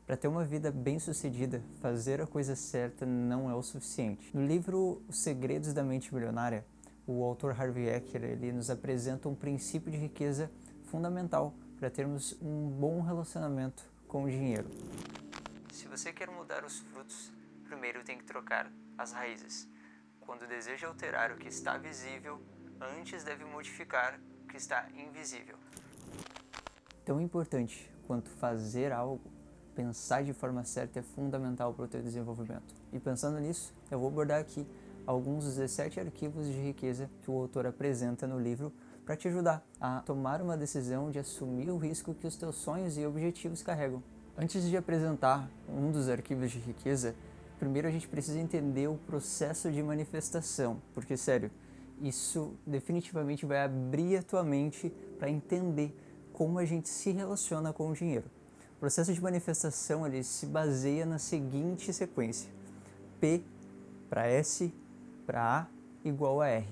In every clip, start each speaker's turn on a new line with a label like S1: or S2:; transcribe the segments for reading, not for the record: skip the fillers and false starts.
S1: Para ter uma vida bem-sucedida, fazer a coisa certa não é o suficiente. No livro Os Segredos da Mente Milionária, o autor Harvey Eker ele nos apresenta um princípio de riqueza fundamental para termos um bom relacionamento com o dinheiro. Se você quer mudar os frutos, primeiro tem que trocar as raízes. Quando deseja alterar o que está visível, antes deve modificar o que está invisível. Tão importante quanto fazer algo, pensar de forma certa é fundamental para o teu desenvolvimento. E pensando nisso, eu vou abordar aqui alguns dos 17 arquivos de riqueza que o autor apresenta no livro para te ajudar a tomar uma decisão de assumir o risco que os teus sonhos e objetivos carregam. Antes de apresentar um dos arquivos de riqueza, primeiro a gente precisa entender o processo de manifestação, porque, sério, isso definitivamente vai abrir a tua mente para entender como a gente se relaciona com o dinheiro. O processo de manifestação ele se baseia na seguinte sequência: P para S para A igual a R.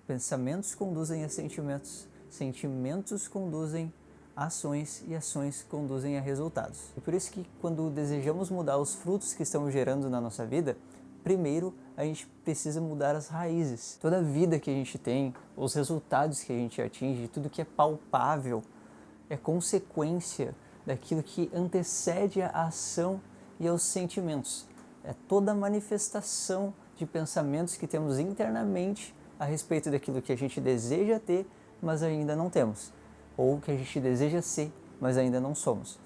S1: Pensamentos conduzem a sentimentos, sentimentos conduzem a ações e ações conduzem a resultados. E por isso que quando desejamos mudar os frutos que estamos gerando na nossa vida, primeiro a gente precisa mudar as raízes. Toda a vida que a gente tem, os resultados que a gente atinge, tudo que é palpável, é consequência daquilo que antecede a ação e aos sentimentos. É toda a manifestação de pensamentos que temos internamente a respeito daquilo que a gente deseja ter, mas ainda não temos, ou que a gente deseja ser, mas ainda não somos.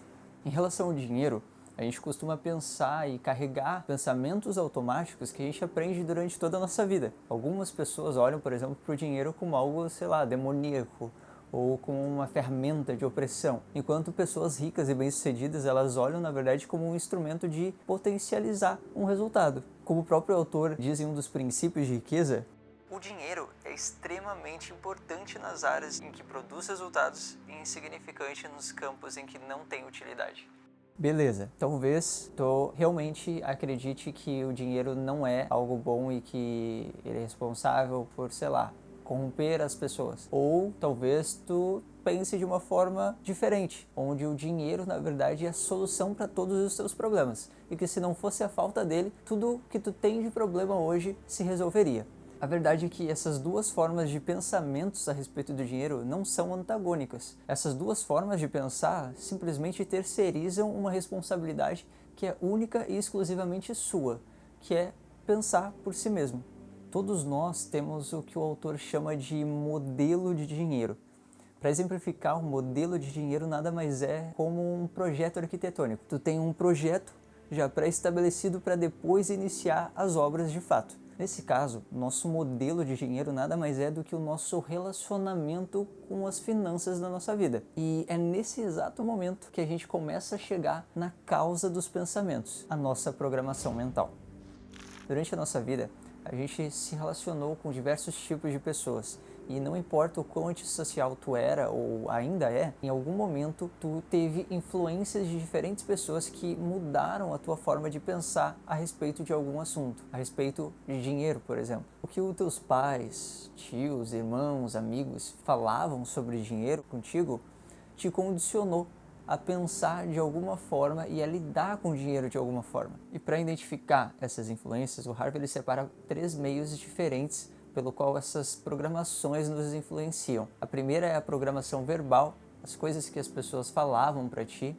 S1: Em relação ao dinheiro, a gente costuma pensar e carregar pensamentos automáticos que a gente aprende durante toda a nossa vida. Algumas pessoas olham, por exemplo, para o dinheiro como algo, demoníaco, ou como uma ferramenta de opressão, enquanto pessoas ricas e bem-sucedidas elas olham na verdade como um instrumento de potencializar um resultado. Como o próprio autor diz em um dos princípios de riqueza, o dinheiro é extremamente importante nas áreas em que produz resultados e insignificante nos campos em que não tem utilidade. Beleza, talvez tu realmente acredite que o dinheiro não é algo bom e que ele é responsável por, corromper as pessoas. Ou talvez tu pense de uma forma diferente, onde o dinheiro, na verdade, é a solução para todos os teus problemas. E que se não fosse a falta dele, tudo que tu tem de problema hoje se resolveria. A verdade é que essas duas formas de pensamentos a respeito do dinheiro não são antagônicas. Essas duas formas de pensar simplesmente terceirizam uma responsabilidade que é única e exclusivamente sua, que é pensar por si mesmo. Todos nós temos o que o autor chama de modelo de dinheiro. Para exemplificar, o modelo de dinheiro nada mais é como um projeto arquitetônico. Tu tem um projeto já pré-estabelecido para depois iniciar as obras de fato. Nesse caso, nosso modelo de dinheiro nada mais é do que o nosso relacionamento com as finanças da nossa vida. E é nesse exato momento que a gente começa a chegar na causa dos pensamentos, a nossa programação mental. Durante a nossa vida, a gente se relacionou com diversos tipos de pessoas. E não importa o quão antissocial tu era ou ainda é, em algum momento tu teve influências de diferentes pessoas que mudaram a tua forma de pensar a respeito de algum assunto, a respeito de dinheiro, por exemplo. O que os teus pais, tios, irmãos, amigos falavam sobre dinheiro contigo te condicionou a pensar de alguma forma e a lidar com o dinheiro de alguma forma. E para identificar essas influências, o Harvey ele separa 3 meios diferentes pelo qual essas programações nos influenciam. A primeira é a programação verbal, as coisas que as pessoas falavam para ti.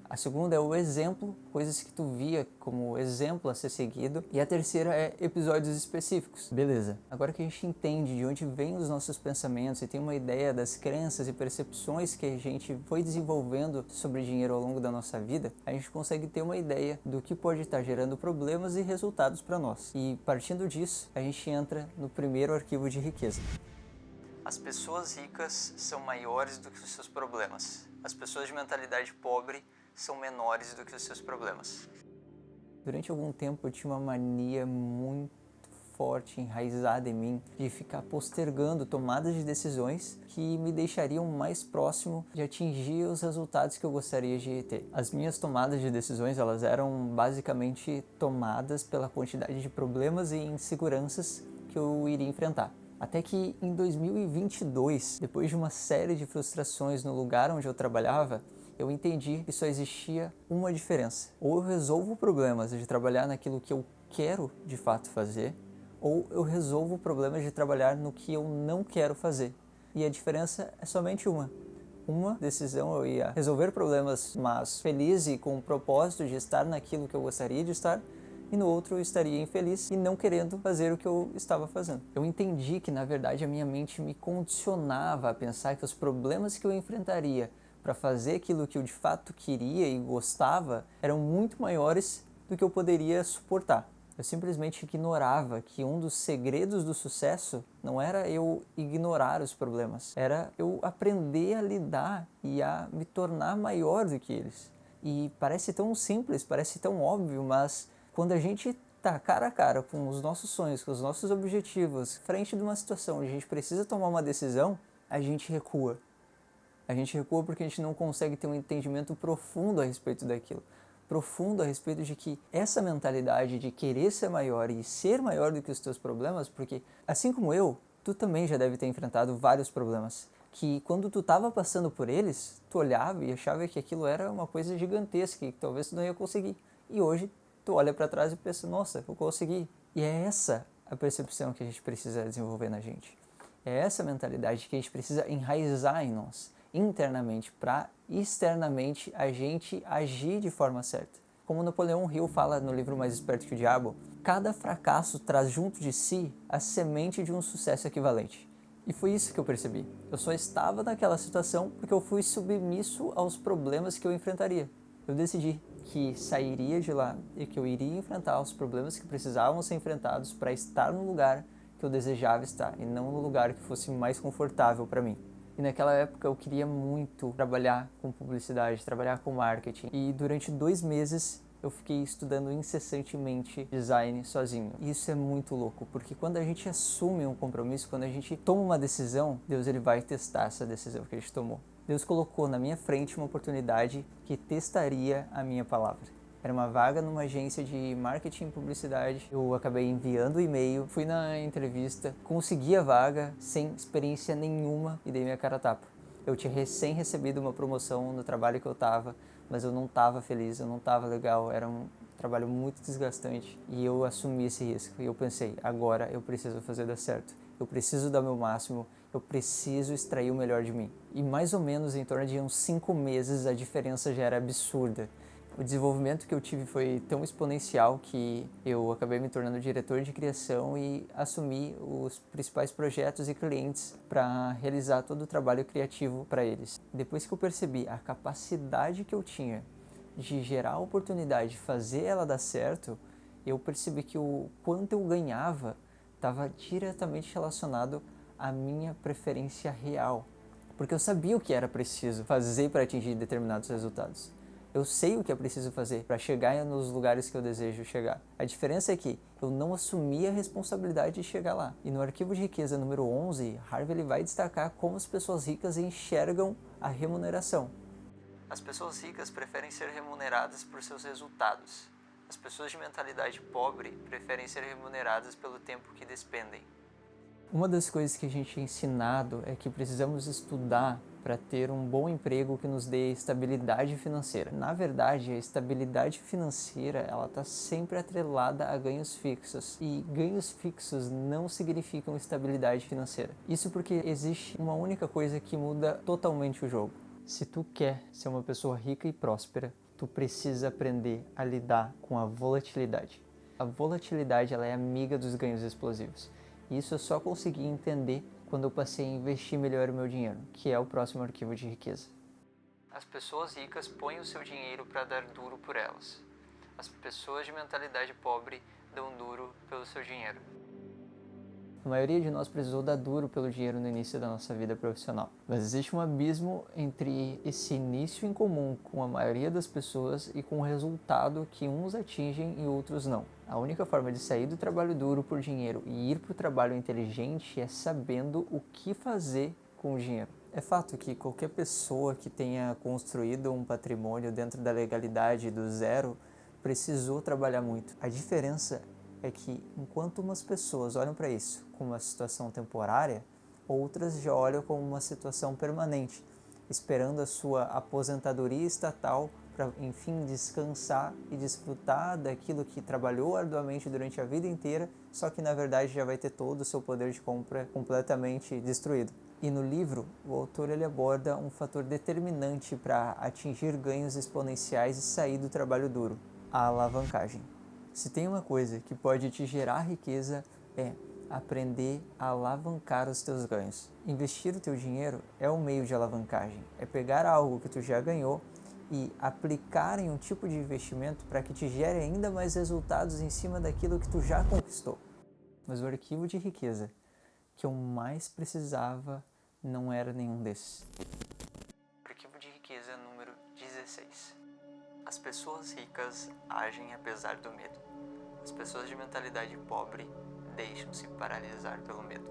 S1: A segunda é o exemplo, coisas que tu via como exemplo a ser seguido. E a terceira é episódios específicos. Beleza, agora que a gente entende de onde vêm os nossos pensamentos e tem uma ideia das crenças e percepções que a gente foi desenvolvendo sobre dinheiro ao longo da nossa vida, a gente consegue ter uma ideia do que pode estar gerando problemas e resultados para nós. E partindo disso, a gente entra no primeiro arquivo de riqueza. As pessoas ricas são maiores do que os seus problemas. As pessoas de mentalidade pobre são menores do que os seus problemas. Durante algum tempo eu tinha uma mania muito forte, enraizada em mim, de ficar postergando tomadas de decisões que me deixariam mais próximo de atingir os resultados que eu gostaria de ter. As minhas tomadas de decisões, elas eram basicamente tomadas pela quantidade de problemas e inseguranças que eu iria enfrentar. Até que em 2022, depois de uma série de frustrações no lugar onde eu trabalhava, eu entendi que só existia uma diferença. Ou eu resolvo problemas de trabalhar naquilo que eu quero de fato fazer, ou eu resolvo problemas de trabalhar no que eu não quero fazer. E a diferença é somente uma decisão. Eu ia resolver problemas, mas feliz e com o propósito de estar naquilo que eu gostaria de estar, e no outro eu estaria infeliz e não querendo fazer o que eu estava fazendo. Eu entendi que, na verdade, a minha mente me condicionava a pensar que os problemas que eu enfrentaria para fazer aquilo que eu de fato queria e gostava eram muito maiores do que eu poderia suportar. Eu simplesmente ignorava que um dos segredos do sucesso não era eu ignorar os problemas, era eu aprender a lidar e a me tornar maior do que eles. E parece tão simples, parece tão óbvio, mas quando a gente está cara a cara com os nossos sonhos, com os nossos objetivos, frente de uma situação onde a gente precisa tomar uma decisão, a gente recua. A gente recua porque a gente não consegue ter um entendimento profundo a respeito daquilo. Profundo a respeito de que essa mentalidade de querer ser maior e ser maior do que os teus problemas, porque assim como eu, tu também já deve ter enfrentado vários problemas, que quando tu estava passando por eles, tu olhava e achava que aquilo era uma coisa gigantesca e que talvez tu não ia conseguir. E hoje tu olha para trás e pensa, nossa, eu consegui. E é essa a percepção que a gente precisa desenvolver na gente. É essa mentalidade que a gente precisa enraizar em nós, internamente, para externamente a gente agir de forma certa. Como Napoleão Hill fala no livro Mais Esperto que o Diabo, cada fracasso traz junto de si a semente de um sucesso equivalente. E foi isso que eu percebi. Eu só estava naquela situação porque eu fui submisso aos problemas que eu enfrentaria. Eu decidi que sairia de lá e que eu iria enfrentar os problemas que precisavam ser enfrentados para estar no lugar que eu desejava estar e não no lugar que fosse mais confortável para mim. E naquela época eu queria muito trabalhar com publicidade, trabalhar com marketing. E durante 2 meses eu fiquei estudando incessantemente design sozinho. E isso é muito louco, porque quando a gente assume um compromisso, quando a gente toma uma decisão, Deus ele vai testar essa decisão que a gente tomou. Deus colocou na minha frente uma oportunidade que testaria a minha palavra. Era uma vaga numa agência de marketing e publicidade. Eu acabei enviando o e-mail, fui na entrevista, consegui a vaga sem experiência nenhuma e dei minha cara a tapa. Eu tinha recém recebido uma promoção no trabalho que eu estava, mas eu não estava feliz, eu não estava legal, era um trabalho muito desgastante e eu assumi esse risco. E eu pensei, agora eu preciso fazer dar certo. Eu preciso dar meu máximo, eu preciso extrair o melhor de mim. E mais ou menos em torno de uns 5 meses a diferença já era absurda. O desenvolvimento que eu tive foi tão exponencial que eu acabei me tornando diretor de criação e assumi os principais projetos e clientes para realizar todo o trabalho criativo para eles. Depois que eu percebi a capacidade que eu tinha de gerar a oportunidade de fazer ela dar certo, eu percebi que o quanto eu ganhava estava diretamente relacionado à minha preferência real, porque eu sabia o que era preciso fazer para atingir determinados resultados. Eu sei o que é preciso fazer para chegar nos lugares que eu desejo chegar. A diferença é que eu não assumi a responsabilidade de chegar lá. E no arquivo de riqueza número 11, Harvey vai destacar como as pessoas ricas enxergam a remuneração. As pessoas ricas preferem ser remuneradas por seus resultados. As pessoas de mentalidade pobre preferem ser remuneradas pelo tempo que despendem. Uma das coisas que a gente é ensinado é que precisamos estudar para ter um bom emprego que nos dê estabilidade financeira. Na verdade, a estabilidade financeira ela está sempre atrelada a ganhos fixos. E ganhos fixos não significam estabilidade financeira. Isso porque existe uma única coisa que muda totalmente o jogo. Se tu quer ser uma pessoa rica e próspera, tu precisa aprender a lidar com a volatilidade. A volatilidade ela é amiga dos ganhos explosivos. E isso eu só consegui entender quando eu passei a investir melhor o meu dinheiro, que é o próximo arquivo de riqueza. As pessoas ricas põem o seu dinheiro para dar duro por elas. As pessoas de mentalidade pobre dão duro pelo seu dinheiro. A maioria de nós precisou dar duro pelo dinheiro no início da nossa vida profissional. Mas existe um abismo entre esse início em comum com a maioria das pessoas e com o resultado que uns atingem e outros não. A única forma de sair do trabalho duro por dinheiro e ir para o trabalho inteligente é sabendo o que fazer com o dinheiro. É fato que qualquer pessoa que tenha construído um patrimônio dentro da legalidade do zero precisou trabalhar muito. A diferença é que enquanto umas pessoas olham para isso como uma situação temporária, outras já olham como uma situação permanente. esperando a sua aposentadoria estatal para, enfim, descansar e desfrutar daquilo que trabalhou arduamente durante a vida inteira, só que na verdade já vai ter todo o seu poder de compra completamente destruído. E no livro, o autor ele aborda um fator determinante para atingir ganhos exponenciais e sair do trabalho duro: a alavancagem. Se tem uma coisa que pode te gerar riqueza, é aprender a alavancar os teus ganhos. Investir o teu dinheiro é um meio de alavancagem, é pegar algo que tu já ganhou e aplicar em um tipo de investimento para que te gere ainda mais resultados em cima daquilo que tu já conquistou. Mas o arquivo de riqueza que eu mais precisava não era nenhum desses. Arquivo de riqueza número 16. As pessoas ricas agem apesar do medo. As pessoas de mentalidade pobre deixam-se paralisar pelo medo.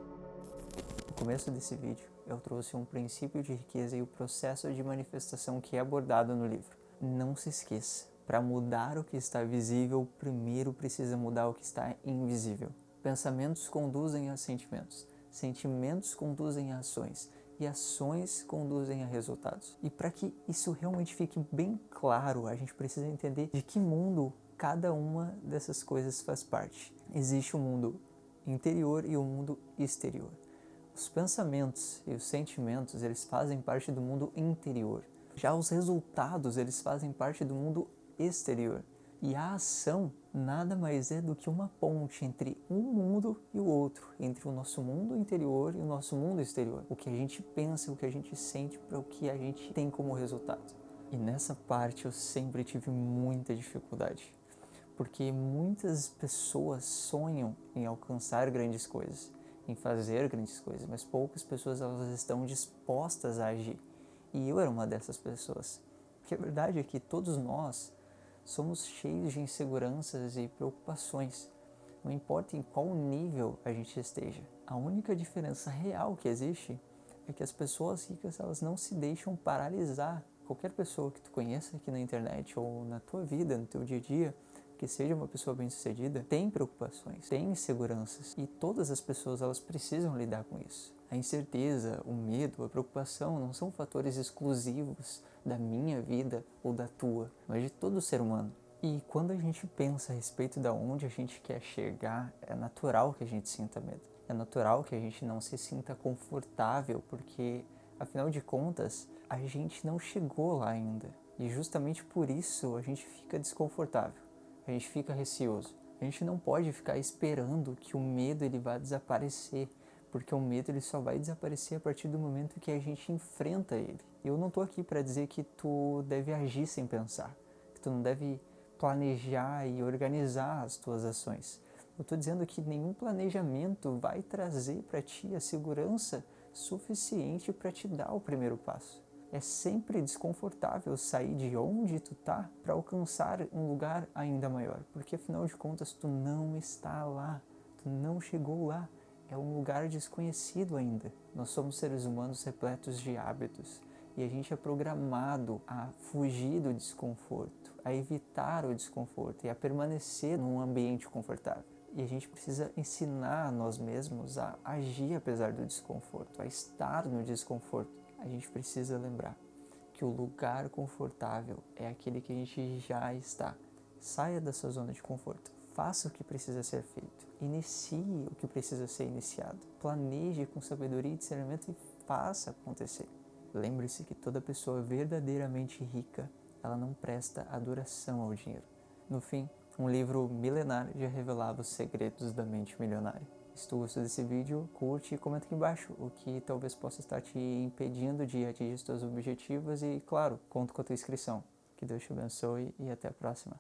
S1: No começo desse vídeo, eu trouxe um princípio de riqueza e o processo de manifestação que é abordado no livro. Não se esqueça, para mudar o que está visível, primeiro precisa mudar o que está invisível. Pensamentos conduzem a sentimentos, sentimentos conduzem a ações, e ações conduzem a resultados. E para que isso realmente fique bem claro, a gente precisa entender de que mundo cada uma dessas coisas faz parte. Existe o mundo interior e o mundo exterior. Os pensamentos e os sentimentos, eles fazem parte do mundo interior. Já os resultados, eles fazem parte do mundo exterior. E a ação nada mais é do que uma ponte entre um mundo e o outro, entre o nosso mundo interior e o nosso mundo exterior. O que a gente pensa, o que a gente sente para o que a gente tem como resultado. E nessa parte eu sempre tive muita dificuldade, porque muitas pessoas sonham em alcançar grandes coisas, em fazer grandes coisas, mas poucas pessoas elas estão dispostas a agir. E eu era uma dessas pessoas. Porque a verdade é que todos nós somos cheios de inseguranças e preocupações, não importa em qual nível a gente esteja. A única diferença real que existe é que as pessoas ricas elas não se deixam paralisar. Qualquer pessoa que tu conheça aqui na internet ou na tua vida, no teu dia a dia, que seja uma pessoa bem-sucedida, tem preocupações, tem inseguranças e todas as pessoas elas precisam lidar com isso. A incerteza, o medo, a preocupação não são fatores exclusivos da minha vida ou da tua, mas de todo ser humano. E quando a gente pensa a respeito de onde a gente quer chegar, é natural que a gente sinta medo. É natural que a gente não se sinta confortável, porque, afinal de contas, a gente não chegou lá ainda. E justamente por isso a gente fica desconfortável, a gente fica receoso. A gente não pode ficar esperando que o medo ele vá desaparecer, porque o medo ele só vai desaparecer a partir do momento que a gente enfrenta ele. Eu não estou aqui para dizer que tu deve agir sem pensar, que tu não deve planejar e organizar as tuas ações. Eu estou dizendo que nenhum planejamento vai trazer para ti a segurança suficiente para te dar o primeiro passo. É sempre desconfortável sair de onde tu tá para alcançar um lugar ainda maior, porque afinal de contas tu não está lá, tu não chegou lá, é um lugar desconhecido ainda. Nós somos seres humanos repletos de hábitos e a gente é programado a fugir do desconforto, a evitar o desconforto e a permanecer num ambiente confortável. E a gente precisa ensinar a nós mesmos a agir apesar do desconforto, a estar no desconforto. A gente precisa lembrar que o lugar confortável é aquele que a gente já está. Saia da sua zona de conforto, faça o que precisa ser feito, inicie o que precisa ser iniciado, planeje com sabedoria e discernimento e faça acontecer. Lembre-se que toda pessoa verdadeiramente rica, ela não presta adoração ao dinheiro. No fim, um livro milenar já revelava os segredos da mente milionária. Se tu gostou desse vídeo, curte e comenta aqui embaixo o que talvez possa estar te impedindo de atingir os teus objetivos e, claro, conto com a tua inscrição. Que Deus te abençoe e até a próxima.